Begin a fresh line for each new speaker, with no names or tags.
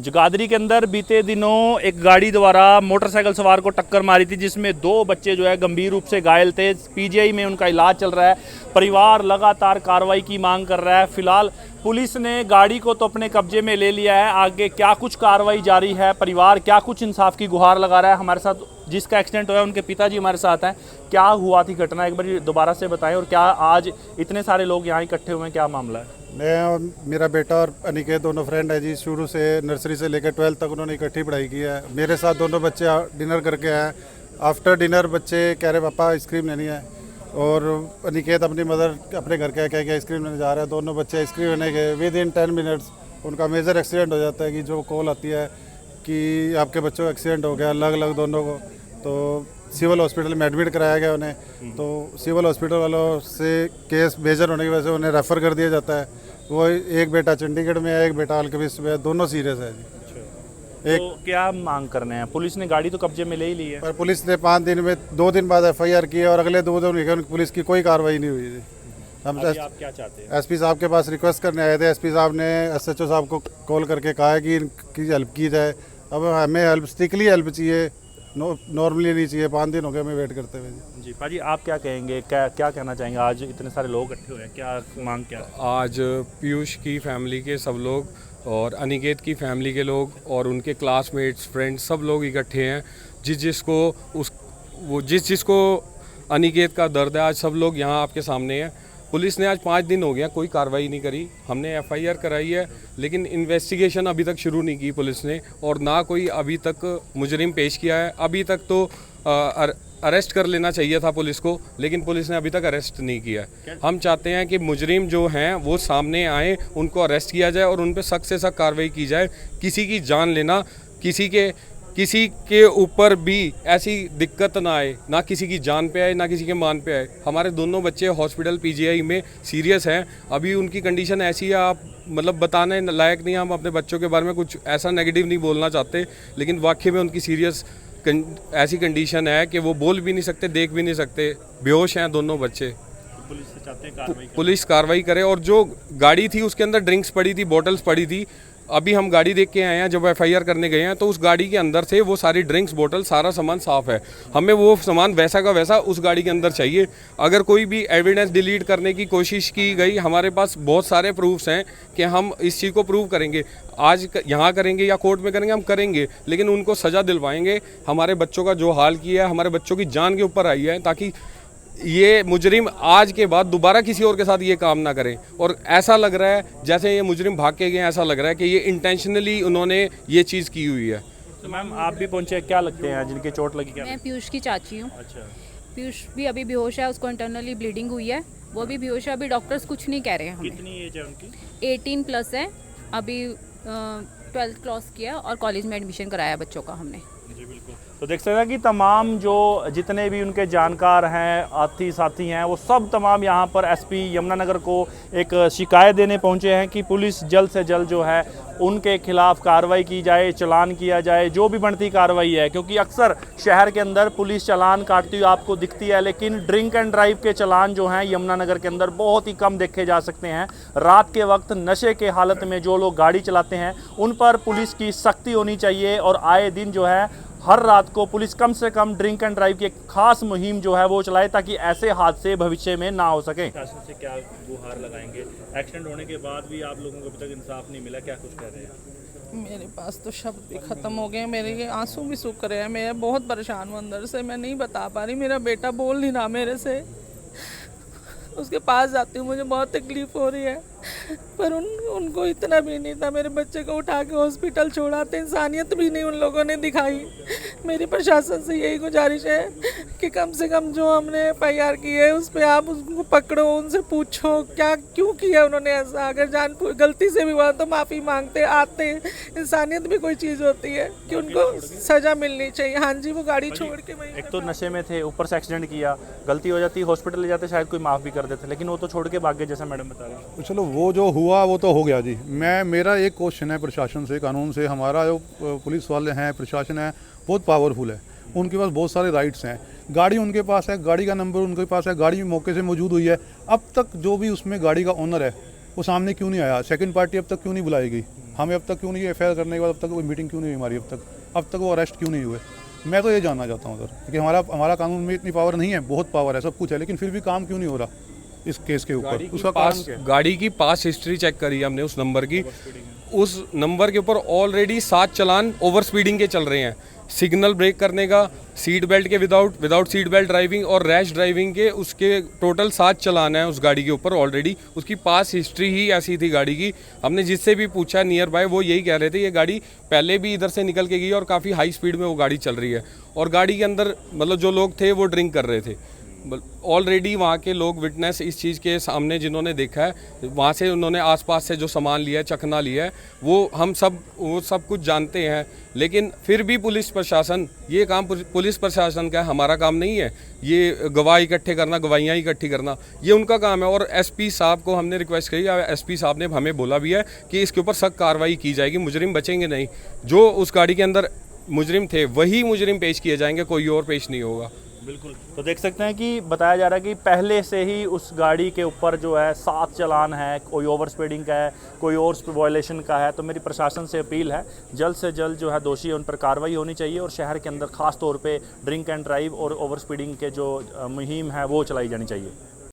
जगाधरी के अंदर बीते दिनों एक गाड़ी द्वारा मोटरसाइकिल सवार को टक्कर मारी थी, जिसमें 2 बच्चे जो है गंभीर रूप से घायल थे। पीजीआई में उनका इलाज चल रहा है। परिवार लगातार कार्रवाई की मांग कर रहा है। फिलहाल पुलिस ने गाड़ी को तो अपने कब्जे में ले लिया है। आगे क्या कुछ कार्रवाई जारी है, परिवार क्या कुछ इंसाफ की गुहार लगा रहा है। हमारे साथ जिसका एक्सीडेंट हुआ है उनके पिताजी हमारे साथ हैं। क्या हुआ थी घटना, एक बार दोबारा से बताएं, और क्या आज इतने सारे लोग यहाँ इकट्ठे हुए हैं, क्या मामला है?
मैं और मेरा बेटा और अनिकेत दोनों फ्रेंड है जी। शुरू से नर्सरी से लेकर 12th तक उन्होंने इकट्ठी पढ़ाई की है। मेरे साथ दोनों बच्चे डिनर करके आए। आफ्टर डिनर बच्चे कह रहे पापा आइसक्रीम लेनी है, और अनिकेत अपनी मदर अपने घर के कह के आइसक्रीम लेने जा रहे हैं। दोनों बच्चे आइसक्रीम लेने गए। विद इन 10 मिनट्स उनका मेजर एक्सीडेंट हो जाता है कि जो कॉल आती है कि आपके बच्चों का एक्सीडेंट हो गया, अलग अलग दोनों को। तो सिविल हॉस्पिटल में एडमिट कराया गया उन्हें। तो सिविल हॉस्पिटल वालों से केस मेजर होने की वजह से उन्हें रेफ़र कर दिया जाता है। वो एक बेटा चंडीगढ़ में है, एक बेटा अल्केमिस्ट में है, दोनों सीरियस है जी।
तो क्या मांग करने हैं? पुलिस ने गाड़ी तो कब्जे में ले ही ली है,
पर पुलिस ने 5 दिन में 2 दिन बाद FIR की है, और अगले 2 दिन पुलिस की कोई कार्रवाई नहीं हुई थी। हम
आप क्या चाहते हैं?
SP साहब के पास रिक्वेस्ट करने आए थे। SP साहब ने SHO साहब को कॉल करके कहा है कि इनकी हेल्प की जाए। अब हमें हेल्प स्ट्रिक्टली हेल्प चाहिए, नॉर्मली नहीं चाहिए। 5 दिन हो गए हमें वेट करते हुए
जी पाजी, आप क्या कहेंगे, क्या कहना चाहेंगे? आज इतने सारे लोग इकट्ठे हुए हैं, क्या मांग क्या है?
आज पीयूष की फैमिली के सब लोग और अनिकेत की फैमिली के लोग और उनके क्लासमेट्स फ्रेंड्स सब लोग इकट्ठे हैं। जिस जिसको अनिकेत का दर्द है, आज सब लोग यहाँ आपके सामने हैं। पुलिस ने आज 5 दिन हो गया कोई कार्रवाई नहीं करी। हमने FIR कराई है, लेकिन इन्वेस्टिगेशन अभी तक शुरू नहीं की पुलिस ने, और ना कोई अभी तक मुजरिम पेश किया है। अभी तक तो अरेस्ट कर लेना चाहिए था पुलिस को, लेकिन पुलिस ने अभी तक अरेस्ट नहीं किया है। हम चाहते हैं कि मुजरिम जो हैं वो सामने आए, उनको अरेस्ट किया जाए और उन पर सख्त से सख्त कार्रवाई की जाए। किसी की जान लेना, किसी के ऊपर भी ऐसी दिक्कत ना आए, ना किसी की जान पे आए ना किसी के मान पे आए। हमारे दोनों बच्चे हॉस्पिटल PGI में सीरियस हैं। अभी उनकी कंडीशन ऐसी है, आप मतलब बताने लायक नहीं। हम अपने बच्चों के बारे में कुछ ऐसा नेगेटिव नहीं बोलना चाहते, लेकिन वाकई में उनकी सीरियस ऐसी कंडीशन है कि वो बोल भी नहीं सकते, देख भी नहीं सकते, बेहोश हैं दोनों बच्चे।
पुलिस से चाहते हैं
पुलिस कार्रवाई करे। और जो गाड़ी थी उसके अंदर ड्रिंक्स पड़ी थी, बॉटल्स पड़ी थी। अभी हम गाड़ी देख के आए हैं, जब FIR करने गए हैं तो उस गाड़ी के अंदर से वो सारी ड्रिंक्स बोतल सारा सामान साफ़ है। हमें वो सामान वैसा का वैसा उस गाड़ी के अंदर चाहिए। अगर कोई भी एविडेंस डिलीट करने की कोशिश की गई, हमारे पास बहुत सारे प्रूफ्स हैं कि हम इस चीज़ को प्रूव करेंगे। आज यहाँ करेंगे या कोर्ट में करेंगे, हम करेंगे, लेकिन उनको सज़ा दिलवाएंगे। हमारे बच्चों का जो हाल किया है, हमारे बच्चों की जान के ऊपर आई है, ताकि ये मुजरिम आज के बाद दोबारा किसी और के साथ ये काम ना करें। और ऐसा लग रहा है जैसे ये मुजरिम भाग के गए, ऐसा लग रहा है कि ये इंटेंशनली उन्होंने ये चीज़ की हुई है।
तो मैम आप भी पहुंचे, क्या लगते हैं जिनके चोट लगी? क्या
मैं पीयूष की चाची हूँ।
अच्छा,
पीयूष भी अभी बेहोश है, उसको इंटरनली ब्लीडिंग हुई है, वो भी बेहोश है। अभी डॉक्टर्स कुछ नहीं कह रहे हैं हमें।
कितनी एज है उनकी?
18 प्लस है, अभी 12th क्रॉस किया और कॉलेज में एडमिशन कराया बच्चों का हमने।
जी बिल्कुल। तो देख सकते हैं कि तमाम जो जितने भी उनके जानकार हैं, आती साथी हैं, वो सब तमाम यहाँ पर SP यमुनानगर को एक शिकायत देने पहुँचे हैं कि पुलिस जल्द से जल्द जो है उनके खिलाफ कार्रवाई की जाए, चालान किया जाए, जो भी बनती कार्रवाई है। क्योंकि अक्सर शहर के अंदर पुलिस चालान काटती हुई आपको दिखती है, लेकिन ड्रिंक एंड ड्राइव के चालान जो हैं यमुनानगर के अंदर बहुत ही कम देखे जा सकते हैं। रात के वक्त नशे के हालत में जो लोग गाड़ी चलाते हैं उन पर पुलिस की सख्ती होनी चाहिए, और आए दिन जो है हर रात को पुलिस कम से कम ड्रिंक एंड ड्राइव की एक खास मुहिम जो है वो चलाए, ताकि ऐसे हादसे भविष्य में ना हो सके। शासन से क्या गुहार लगाएंगे? एक्सीडेंट होने के बाद भी आप लोगों को अभी तक इंसाफ नहीं मिला, क्या कुछ कह रहे हैं?
मेरे पास तो शब्द भी ख़त्म हो गए, मेरे ये आंसू भी सूख रहे हैं। मैं बहुत परेशान हूँ अंदर से, मैं नहीं बता पा रही। मेरा बेटा बोल नहीं रहा मेरे से, उसके पास जाती हूँ मुझे बहुत तकलीफ़ हो रही है, पर उनको इतना भी नहीं था। मेरे बच्चे को उठा के हॉस्पिटल छोड़ाते, इंसानियत भी नहीं उन लोगों ने दिखाई। मेरी प्रशासन से यही गुजारिश है कि कम से कम जो हमने FIR की है उस पर आप उनको पकड़ो, उनसे पूछो क्या क्यों किया उन्होंने ऐसा। अगर गलती से भी हुआ तो माफ़ी मांगते आते। इंसानियत भी कोई चीज़ होती है कि उनको सज़ा मिलनी चाहिए। हाँ जी, वो गाड़ी छोड़ के वहीं,
एक तो नशे में थे, ऊपर से एक्सीडेंट किया, गलती हो जाती, हॉस्पिटल ले जाते, शायद कोई माफ़ भी कर देते, लेकिन वो तो छोड़ के भाग गए, जैसा मैडम बता रहे हैं।
चलो वो जो हुआ वो तो हो गया जी। मेरा एक क्वेश्चन है प्रशासन से, कानून से। हमारा जो पुलिस वाले हैं, प्रशासन है, बहुत पावरफुल है, उनके पास बहुत सारे राइट्स हैं। गाड़ी उनके पास है, गाड़ी का नंबर उनके पास है, गाड़ी मौके से मौजूद हुई है। अब तक जो भी उसमें गाड़ी का ओनर है वो सामने क्यों नहीं आया? सेकंड पार्टी अब तक क्यों नहीं बुलाई गई? हमें अब तक क्यों नहीं FIR करने के बाद अब तक कोई मीटिंग क्यों नहीं हुई हमारी, अब तक वो अरेस्ट क्यों नहीं हुए? मैं तो ये जानना चाहता हूँ सर, क्योंकि हमारा कानून में इतनी पावर नहीं है, बहुत पावर है, सब कुछ है, लेकिन फिर भी काम क्यों नहीं हो रहा इस केस के ऊपर? उसका कारण क्या है?
गाड़ी की पास हिस्ट्री चेक करी हमने उस नंबर की, उस नंबर के ऊपर ऑलरेडी 7 चालान ओवर स्पीडिंग के चल रहे हैं। सिग्नल ब्रेक करने का, सीट बेल्ट के विदाउट सीट बेल्ट ड्राइविंग और रैश ड्राइविंग के, उसके टोटल 7 चालान हैं उस गाड़ी के ऊपर ऑलरेडी। उसकी पास हिस्ट्री ही ऐसी थी गाड़ी की। हमने जिससे भी पूछा नियर बाय, वो यही कह रहे थे ये गाड़ी पहले भी इधर से निकल के गई और काफ़ी हाई स्पीड में वो गाड़ी चल रही है। और गाड़ी के अंदर मतलब जो लोग थे वो ड्रिंक कर रहे थे। ऑलरेडी वहाँ के लोग विटनेस इस चीज़ के सामने जिन्होंने देखा है, वहाँ से उन्होंने आसपास से जो सामान लिया है, चखना लिया है, वो सब कुछ जानते हैं। लेकिन फिर भी पुलिस प्रशासन, ये काम पुलिस प्रशासन का है, हमारा काम नहीं है। ये गवाह इकट्ठे करना, गवाहियाँ इकट्ठी करना, ये उनका काम है। और SP साहब को हमने रिक्वेस्ट करी, SP साहब ने हमें बोला भी है कि इसके ऊपर सख्त कार्रवाई की जाएगी, मुजरिम बचेंगे नहीं। जो उस गाड़ी के अंदर मुजरिम थे वही मुजरिम पेश किए जाएंगे, कोई और पेश नहीं होगा।
बिल्कुल। तो देख सकते हैं कि बताया जा रहा है कि पहले से ही उस गाड़ी के ऊपर जो है 7 चालान है, कोई ओवर स्पीडिंग का है, कोई और वायलेशन का है। तो मेरी प्रशासन से अपील है, जल्द से जल्द जो है दोषी है उन पर कार्रवाई होनी चाहिए और शहर के अंदर ख़ास तौर पे ड्रिंक एंड ड्राइव और ओवर स्पीडिंग के जो मुहिम है वो चलाई जानी चाहिए।